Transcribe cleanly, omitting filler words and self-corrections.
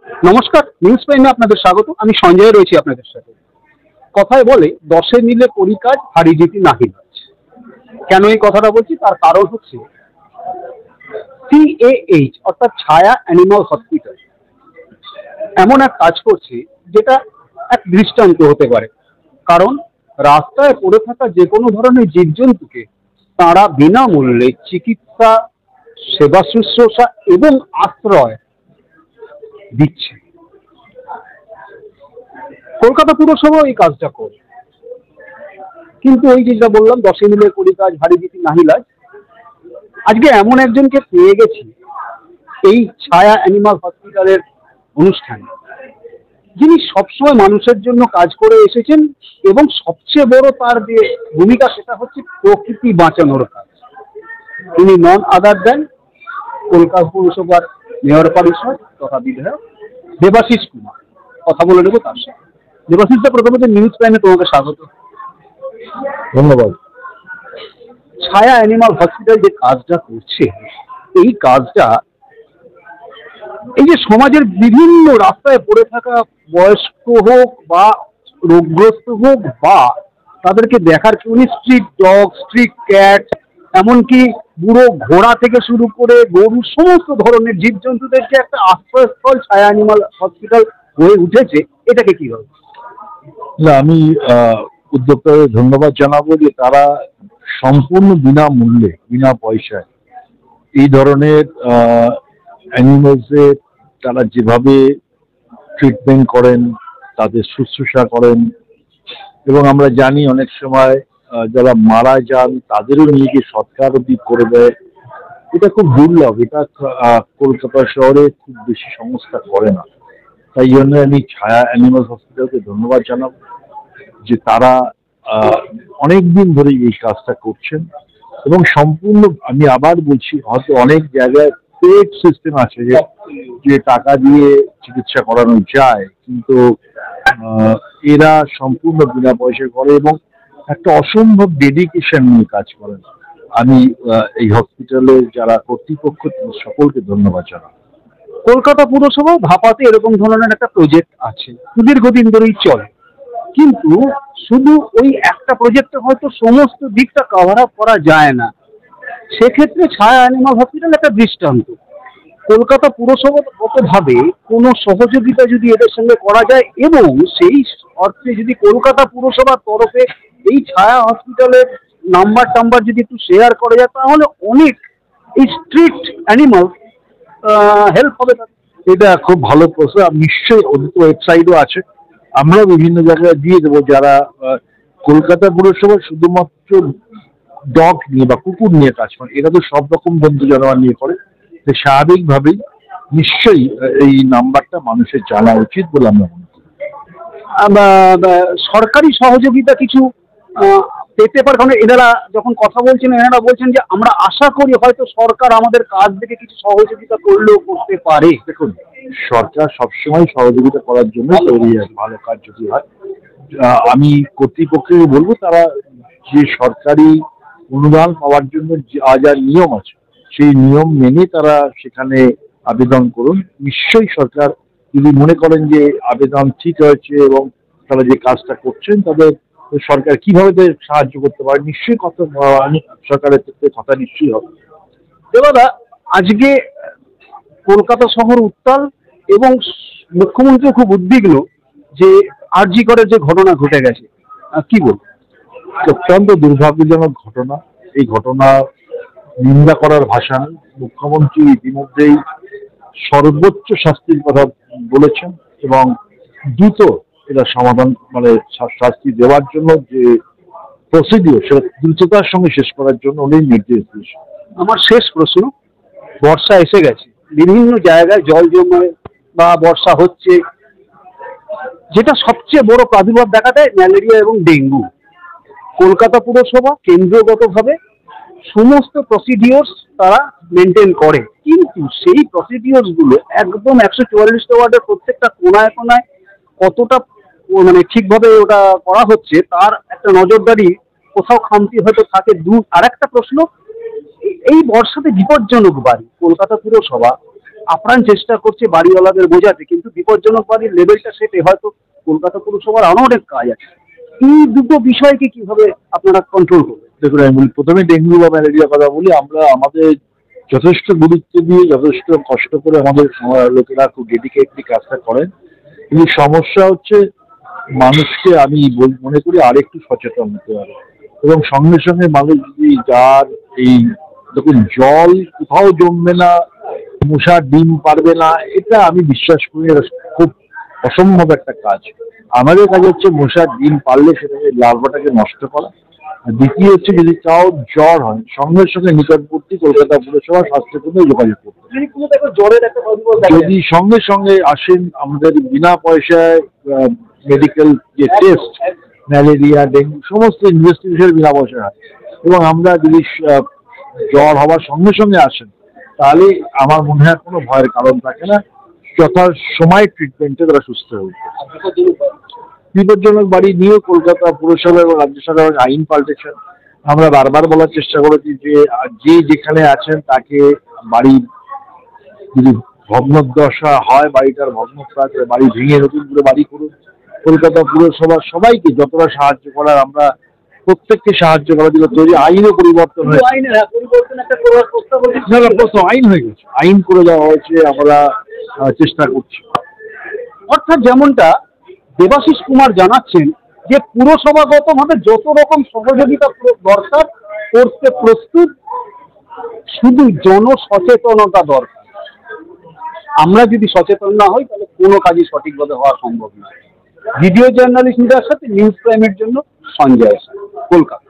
নমস্কার, নিউজ প্রাইমে আপনাদের স্বাগত। আমি সঞ্জয় রয়েছি আপনাদের সাথে। কথায় বলে, দশে মিলে করি কাজ, হারি জিতি নাহি কাজ। কেন এই কথাটা বলছি তার কারণ হচ্ছে CAH অর্থাৎ ছায়া অ্যানিমাল হসপিটাল এমন এক কাজ করছে যেটা এক দৃষ্টান্ত হতে পারে। কারণ রাস্তায় পড়ে থাকা যে কোনো ধরনের জীবজন্তুকে তারা বিনামূল্যে চিকিৎসা, সেবা শুশ্রূষা এবং আশ্রয় দিচ্ছে। কলকাতা পুরসভা এই কাজটা করে, কিন্তু ওই যেটা বললাম, দশে মিলে করি কাজ, হারি জিতি নাহি লাজ। আজকে এমন একজনকে পেয়ে গেছি এই ছায়া অ্যানিমাল হসপিটালের অনুষ্ঠানে, যিনি সবসময় মানুষের জন্য কাজ করে এসেছেন এবং সবচেয়ে বড় তার যে ভূমিকা সেটা হচ্ছে প্রকৃতি বাঁচানোর কাজ। তিনি নন আদার দেন কলকাতা পুরসভার মেয়র পরিষদ তথা বিধায়ক দেবাশিস কুমার। কথা বলে নেব তার সাথে। দেবাশিসদা, প্রথমত নিউজ প্রাইমে তোমাকে স্বাগত। ধন্যবাদ। ছায়া অ্যানিমাল হসপিটাল যে কাজটা করছে, এই কাজটা এই যে সমাজের বিভিন্ন রাস্তায় পড়ে থাকা বয়স্ক হোক বা রোগগ্রস্ত হোক বা তাদেরকে দেখার জন্য স্ট্রিট ডগ, স্ট্রিট ক্যাট, এমনকি বুড়ো ঘোড়া থেকে শুরু করে গরু, সমস্ত ধরনের জীবজন্তুদেরকে একটা আশ্রয়স্থল ছায়া অ্যানিমাল হসপিটাল হয়ে উঠেছে। এটাকে কি হবে? না, আমি উদ্যোক্তাদের ধন্যবাদ জানাবো যে তারা সম্পূর্ণ বিনামূল্যে, বিনা পয়সায় এই ধরনের অ্যানিমালসের তারা যেভাবে ট্রিটমেন্ট করেন, তাদের শুশ্রূষা করেন। এবং আমরা জানি অনেক সময় যারা মারা যান তাদেরও নিয়ে গিয়ে সৎকার অব্দি করে দেয়। এটা খুব দুর্লভ, এটা কলকাতা শহরে খুব বেশি সংস্থা করে না। তাই জন্য আমি ছায়া অ্যানিমাল হসপিটালকে ধন্যবাদ জানাবো যে তারা অনেক দিন ধরে এই কাজটা করছেন। এবং সম্পূর্ণ, আমি আবার বলছি, হয়তো অনেক জায়গায় পেড সিস্টেম আছে যে টাকা দিয়ে চিকিৎসা করানো যায়, কিন্তু এরা সম্পূর্ণ বিনা পয়সায় করে এবং একটা অসম্ভব ডেডিকেশন নিয়ে কাজ করেন। আমি এই হসপিটালের যারা কর্তৃপক্ষ সকলকে ধন্যবাদ জানাবো। কলকাতা পুরসভা ভাপাতে এরকম ধরনের একটা প্রজেক্ট আছে, দীর্ঘদিন ধরেই চলে, কিন্তু শুধু ওই একটা প্রজেক্টে হয়তো সমস্ত দিকটা কভার আপ করা যায় না। সেক্ষেত্রে ছায়া অ্যানিমাল হসপিটাল একটা দৃষ্টান্ত। কলকাতা পুরসভাগতভাবে কোনো সহযোগিতা যদি এদের সঙ্গে করা যায় এবং সেই অর্থে যদি কলকাতা পুরসভার তরফে এই ছায়া হসপিটালের নাম্বার যদি একটু শেয়ার করা যায়, তাহলে অনেক এই স্ট্রিট অ্যানিমাল হেল্প হবে। এটা খুব ভালো প্রশ্ন। নিশ্চয়ই ওদের তো ওয়েবসাইটও আছে, আমরা বিভিন্ন জায়গায় দিয়ে দেবো। যারা কলকাতা পুরসভা শুধুমাত্র ডগ নিয়ে বা কুকুর নিয়ে কাজ করে, এরা তো সব রকম বন্ধু জানোয়ার নিয়ে করে। স্বাভাবিকভাবেই নিশ্চয়ই এই নাম্বারটা মানুষের জানা উচিত বলে আমরা মনে করি। সরকারি সহযোগিতা কিছু পেতে পারে, কারণ এনারা যখন কথা বলছেন এনারা বলছেন যে আমরা আশা করি হয়তো সরকার আমাদের কাজ থেকে কিছু সহযোগিতা করলেও করতে পারে। দেখুন, সরকার সবসময় সহযোগিতা করার জন্য তৈরি আছে, ভালো কাজ যদি হয়। আমি কর্তৃপক্ষকে বলবো তারা যে সরকারি অনুদান পাওয়ার জন্য যা নিয়ম আছে সেই নিয়ম মেনে তারা সেখানে আবেদন করুন। নিশ্চয়ই সরকার যদি মনে করেন যে আবেদন ঠিক হয়েছে এবং তারা যে কাজটা করছেন তাদের সরকার কিভাবে সাহায্য করতে পারে, নিশ্চয়ই সরকারের ক্ষেত্রে কথা নিশ্চয়ই হবে। দাদা, আজকে কলকাতা শহর উত্তাল এবং মুখ্যমন্ত্রী খুব উদ্বিগ্ন যে আরজি করের যে ঘটনা ঘটে গেছে, কি বলবো? অত্যন্ত দুর্ভাগ্যজনক ঘটনা। এই ঘটনা নিন্দা করার ভাষা নেই। মুখ্যমন্ত্রী ইতিমধ্যেই সর্বোচ্চ শাস্তির কথা বলেছেন এবং দ্রুত এটা সমাধান, মানে শাস্তি দেওয়ার জন্য যে প্রসিডিওর সেটা দ্রুততার সঙ্গে শেষ করার জন্য উনি নির্দেশ দিয়েছেন। আমার শেষ প্রশ্ন, বর্ষা এসে গেছে, বিভিন্ন জায়গায় জল জমে বা বর্ষা হচ্ছে, যেটা সবচেয়ে বড় প্রাদুর্ভাব দেখা দেয় ম্যালেরিয়া এবং ডেঙ্গু। কলকাতা পুরসভা কেন্দ্রগতভাবে সমস্ত প্রসিডিওর্স তারা মেনটেন করে, কিন্তু সেই প্রসিডিওর্সগুলো একদম 144টা ওয়ার্ডের প্রত্যেকটা কোনায় কোনায় কতটা মানে ঠিকভাবে ওটা করা হচ্ছে তার একটা নজরদারি কোথাও খামতি হয়তো থাকে। আর একটা প্রশ্ন, এই বর্ষাতে বিপজ্জনক বাড়ি কলকাতা পুরসভা আপ্রাণ চেষ্টা করছে বাড়িওয়ালাদের বোঝাতে, কিন্তু বিপজ্জনক বাড়ির লেভেলটা সেটে হয়তো কলকাতা পুরসভার আরো অনেক কাজ আছে। এই দুটো বিষয়কে কিভাবে আপনারা কন্ট্রোল করবেন? দেখুন, আমি বলি, প্রথমে ডেঙ্গু বা ম্যালেরিয়া কথা বলি। আমরা আমাদের যথেষ্ট গুরুত্ব দিয়ে যথেষ্ট কষ্ট করে আমাদের লোকেরা খুব ডেডিকেটলি কাজটা করেন, কিন্তু সমস্যা হচ্ছে মানুষকে আমি মনে করি আরেকটু সচেতন হতে হবে। এবং সঙ্গে সঙ্গে মানুষ যদি যার এই দেখুন জল কোথাও জমবে না, মশার ডিম পারবে না, এটা আমি বিশ্বাস করি। এটা খুব অসম্ভব একটা কাজ। আমাদের কাজ হচ্ছে মশার ডিম পারলে সেটাকে লার্ভাটাকে নষ্ট করা। আর দ্বিতীয় হচ্ছে যদি কাউ জ্বর হয় সঙ্গে সঙ্গে নিকটবর্তী কলকাতা পুরসভা স্বাস্থ্যকেন্দ্রে যোগাযোগ করতে হবে। জ্বরের একটা যদি সঙ্গে সঙ্গে আসেন, আমাদের বিনা পয়সায় মেডিকেল যে টেস্ট, ম্যালেরিয়া ডেঙ্গু সমস্ত ইনভেস্টিগেশন বিনা পয়সায় হয়। এবং আমরা যদি জ্বর হওয়ার সঙ্গে সঙ্গে আসেন তাহলে আমার মনে হয় কোনো ভয়ের কারণ থাকে না, যথা সময় ট্রিটমেন্টে তারা সুস্থ হয়ে উঠবে। বিপজ্জনক বাড়ি নিয়েও কলকাতা পুরসভা এবং রাজ্য সরকারের আইন পাল্টেছেন। আমরা বারবার বলার চেষ্টা করেছি যে যেখানে আছেন তাকে বাড়ি যদি ভগ্নদশা হয়, বাড়িটার ভগ্নপ্রায় বাড়ি ভেঙে নতুন করে বাড়ি করুন। কলকাতা পুরসভা সবাইকে যতটা সাহায্য করার আমরা প্রত্যেককে সাহায্য করার জন্য তৈরি। আইনও পরিবর্তন হয়েছে, আইন হয়ে গেছে, আইন করে দেওয়া হয়েছে, আমরা চেষ্টা করছি। অর্থাৎ যেমনটা দেবাশিস কুমার জানাচ্ছেন যে পুরসভাগতভাবে যত রকম সহযোগিতা দরকার করতে প্রস্তুত, শুধু জনসচেতনতা দরকার। আমরা যদি সচেতন না হই তাহলে কোনো কাজই সঠিকভাবে হওয়া সম্ভব নয়। ভিডিও জার্নালিস্টদের সাথে নিউজ প্রাইমের জন্য সঞ্জয়, কলকাতা।